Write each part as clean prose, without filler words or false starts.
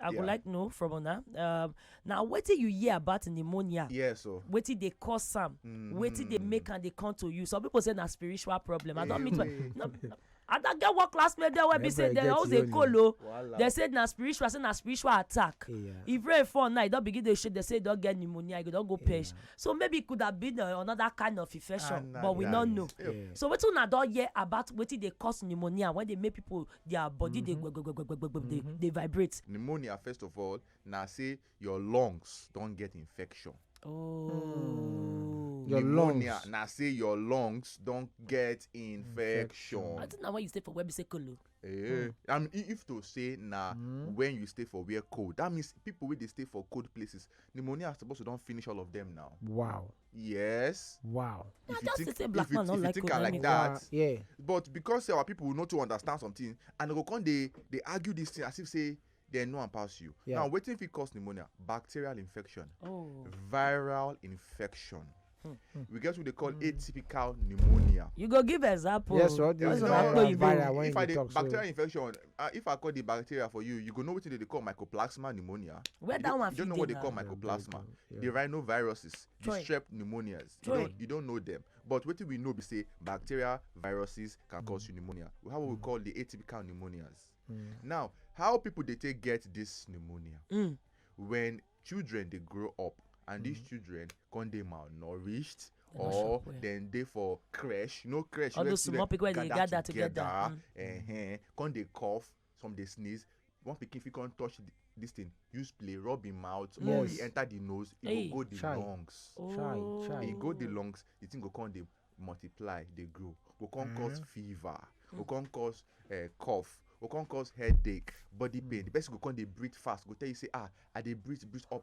I would like to know from Una. Now, what did you hear about pneumonia? Yes, so. What did they cause some? What did they make and they come to you? Some people say na spiritual problem. I don't mean to. I don't get what classmate there where be say there was a colo. They said na spiritual, say na spiritual attack. If rain fall night, don't begin to shake. They say don't get pneumonia, you don't go perish. So maybe it could have been another kind of infection, but we don't know. So what you don't hear about what they cause pneumonia when they make people their body they vibrate. Pneumonia, first of all, now say your lungs don't get infection. Your pneumonia, lungs. now say your lungs don't get infection. I think now when you stay for where we say colo. I mean, if to say when you stay for where cold, that means people when they stay for cold places, pneumonia is supposed to don't finish all of them now. Wow. Yes. Wow. If Just you to say think, black if you, man if don't you like think cold like anyway. that, Yeah. but because our people will not to understand something, and they come they argue this thing as if say they know and pass you. Yeah. Now, waiting if it cause pneumonia, bacterial infection, viral infection. We get what they call atypical pneumonia. You go give example. Yes, what That's is what I know you viral do. when If I you did talk bacterial so. infection, if I call the bacteria for you go know what they call mycoplasma pneumonia. Where You that don't- one You don't know fit what they dey call now? mycoplasma. Yeah. The rhinoviruses, the Joy. strep pneumonias. Joy. You don't know them. But what we know, we say bacteria, viruses can cause you pneumonia. We have what we call the atypical pneumonias. Now, how people they take get this pneumonia? When children they grow up and these children come they malnourished no or shop well. then they for creche, creche All where those small students people where they gather together. come they cough, some they sneeze. One pikin fit come touch this thing, use play, rub him mouth, or he enter the nose, it Hey. go go the Shy. lungs. Shy. It go the lungs, the thing go come they multiply, they grow. Go come cause fever, go come cause cough, go come cause headache, body pain. The person go come they breathe fast. Go tell you say I they breathe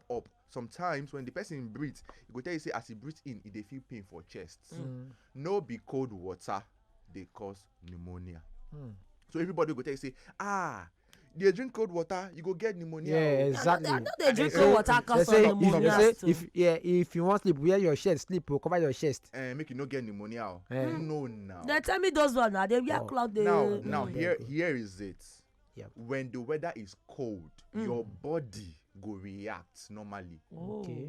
up. Sometimes when the person breathes, it go tell you say as he breathes in, he they feel pain for chest. No be cold water, they cause pneumonia. So everybody go tell you say they drink cold water, you go get pneumonia. Yeah, exactly. I know they drink They cold say- water they cause say of pneumonia. if you want sleep, wear your shirt, sleep, or cover your chest. Make you no get pneumonia. Eh. No now. They tell me those one now. They wear cloth. Now here is it. Yep. When the weather is cold, your body go react normally. Okay.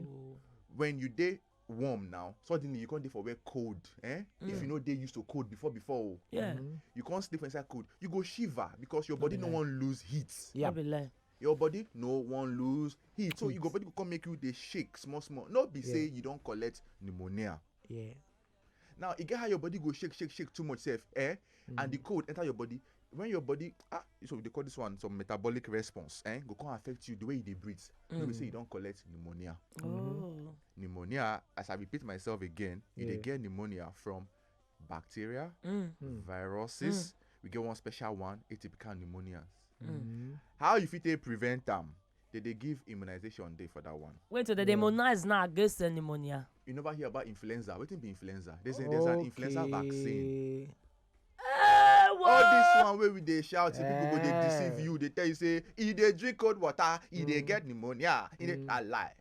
When you dey warm now, suddenly you can't dey for where cold. If you know they used to cold before. Yeah. You can't sleep inside cold. You go shiver because your body no want lose heat. Yeah. I be like, Your body no want lose heat. So your body go come make you dey shake small. No be say you don't collect pneumonia. Yeah. Now, it get how your body go shake too much self, and the cold enter your body. When your body, so they call this one some metabolic response, go come affect you the way you breathe. We say you don't collect pneumonia. Pneumonia, as I repeat myself again, you dey get pneumonia from bacteria, viruses. We get one special one, atypical pneumonias. How you fit prevent them? They give immunization day for that one. wait till the demonize now against the pneumonia. You never hear about influenza. What be influenza? There's an influenza vaccine. All this one where we they shout, people go they deceive you. They tell you say, if they drink cold water, if they get pneumonia, I lie.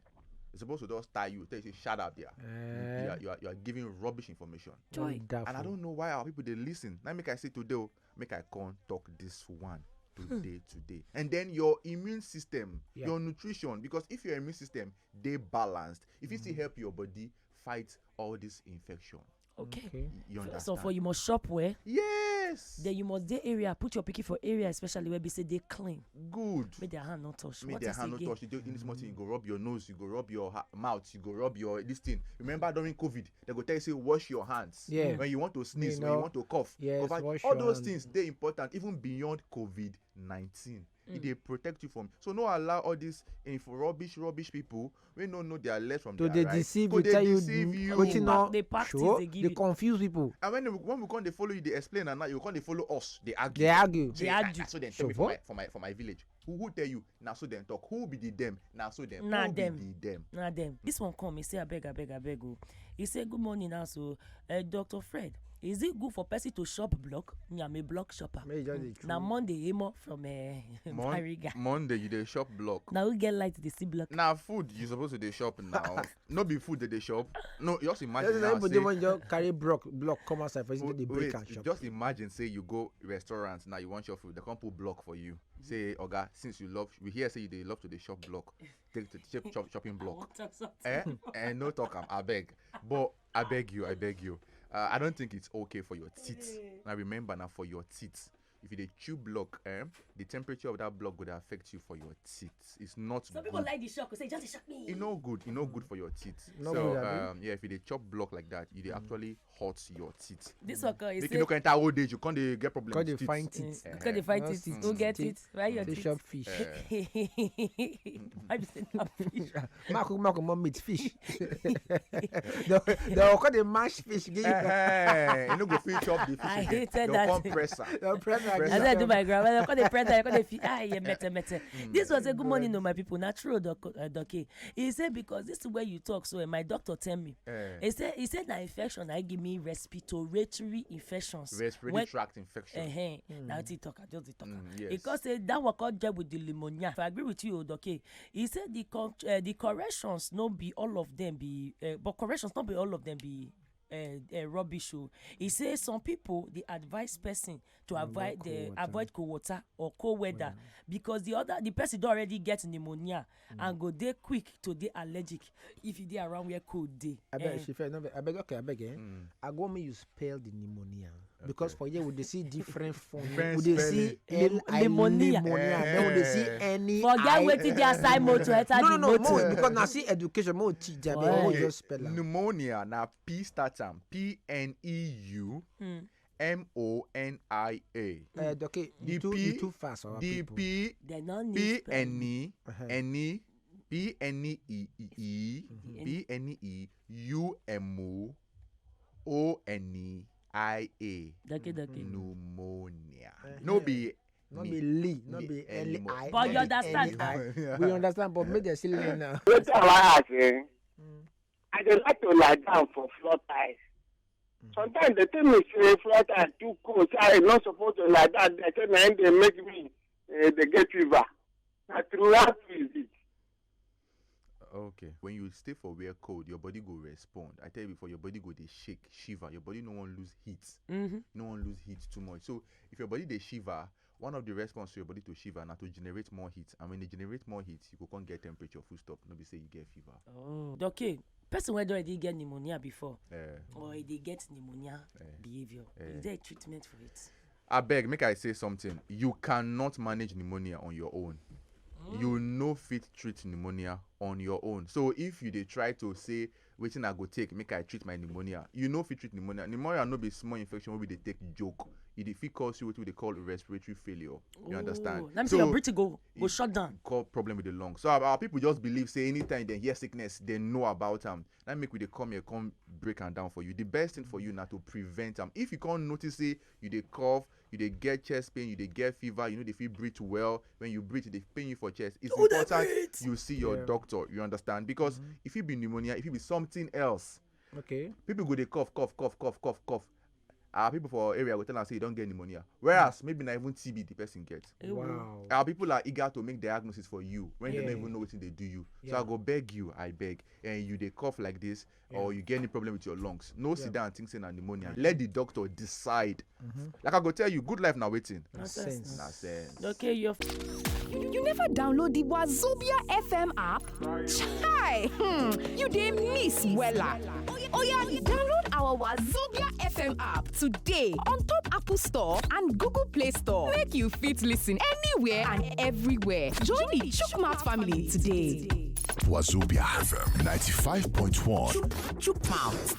It's supposed to just tie you. Tell you say, shut up there. You are giving rubbish information. Joy. And I don't know why our people they listen. Now make I say today, make I can't talk this one today. And then your immune system, your nutrition, because if your immune system they balanced, if you still help your body fight all this infection. Okay. You First understand? of all, you must shop where. Yes. Then you must dey area. Put your picky for area, especially where we say they clean. Good. Make their hand not touch. Make What their is hand not again? touch. You do in this morning, you go rub your nose, you go rub your mouth, you go rub your this thing. Remember during COVID, they go tell you say wash your hands. Yeah. When you want to sneeze, You when you know. want to cough. Yes, cough. wash all your those hands. things they important even beyond COVID-19. They protect you from. So no allow all these rubbish people we no know their left from So their they right. deceive Go you, they tell you, deceive you. wetin no They practice, sure, they give they you. confuse people. And when we come, they follow you, they explain, and now you come, they follow us, they argue. They argue. Say, They argue. So then So tell me what? for my village. Who tell you? Now so then talk. Who be the them? Now so them. Nah, Who them. be the them? Now them. This one come. He say I beg. Oh. He say good morning also. Dr. Fred. is it good for person to shop block? I'm a block shopper. Now Monday, emo from Mariga. Monday, you dey shop block. Now we get light to the C block. Now food, you supposed to dey shop now. No be food that they shop. No, just imagine now. Everybody want just carry block come outside for you to break and shop. Just imagine, say you go restaurants now, you want your food, they can't put block for you. Say, Oga, since you love, we hear say they love to the shop block. Take the shopping block. And no talk, I beg. But I beg you. I don't think it's okay for your teeth. Now remember, now for your teeth, if you chew block, the temperature of that block would affect you for your teeth. It's not Some people like the shock, say just shock me. It's not good. It's not good for your teeth. If you chop block like that, you actually hurt your teeth. This one is you enter old age, you can't get problems. Because they find teeth. Because they find teeth. Who get it? Why your teeth? teeth? Shop fish. Why you say not fish? Marco, mom meat fish. They'll call the mashed fish. You know, go fish chop the fish. I hated that. They'll compressor. I said to my grandma, I call the press, I call the mete. This was a good morning, no, my people. Natural, Doc. He said because this is where you talk. So my doctor tell me. He said that infection I give me respiratory infections. Respiratory tract infection. Now he talk, I just talk. Yes. Because that was called job with the pneumonia. If I agree with you, Doc. He said the corrections not be all of them be, but corrections not be all of them be. Rubbish. He says some people they advise person to avoid cold water or cold weather because the person don't already get pneumonia and go there quick to dey allergic if you dey around where cold dey. I beg. I go me you spell the pneumonia because for you would they see different forms. Would they see pneumonia? Then would they see any? Forget waiting their side motor enter the motor. Because now see education more teach them. Just spell pneumonia na P start am PNEU. MONIA. Okay, you too fast. The P PNE UMONIA. Pneumonia. No be Lee, no be LI. But you understand? We understand, but maybe they still learn now. What I say? I don't like to lie down for floor tiles. Sometimes they tell me say floor tiles too cold. So I'm not supposed to lie down. They tell me they make me they get fever. Throughout is it. Okay. When you stay for where cold, your body go respond. I tell you before, your body go they shake, shiver. Your body no one lose heat. No one lose heat too much. So if your body they shiver, one of the response to your body to shiver now to generate more heat. And when they generate more heat, you can't get temperature full stop. Nobody say you get fever. Oh, okay. Person where already get pneumonia before, or they get pneumonia behavior. Is there a treatment for it? I beg, make I say something. You cannot manage pneumonia on your own. You no fit treat pneumonia on your own. So if you dey try to say wetin I go take make I treat my pneumonia, you no fit treat pneumonia. Pneumonia no be small infection wey we dey take joke. It fit cause you wetin we dey call respiratory failure. You understand? Let me say your breathing go shut down. Call problem with the lungs. So our people just believe say anytime they hear sickness, they know about them. That make we dey come here, come break am down for you. The best thing for you now to prevent them. If you can't notice say you dey cough, you dey get chest pain, you dey get fever, you know they feel breathe well. When you breathe, they pain you for chest. It's important you see your doctor. You understand? Because if it be pneumonia, if it be something else, people go they cough. Our people for area will tell us say you don't get pneumonia. Whereas maybe not even TB the person gets. Wow. Our people are eager to make diagnosis for you when they don't even know what they do you. So I go beg you, I beg, and you they cough like this or you get any problem with your lungs. No sit down and think say na pneumonia. Let the doctor decide. Like I go tell you, good life now waiting. Nonsense. Okay, you never download the Wazobia FM app? Chai! You dey miss wella. Oh yeah, download our Wazobia FM app today on top Apple Store and Google Play Store. Make you fit listen anywhere and everywhere. Join the Chukmat family today. Wazobia FM 95.1. Chukmat.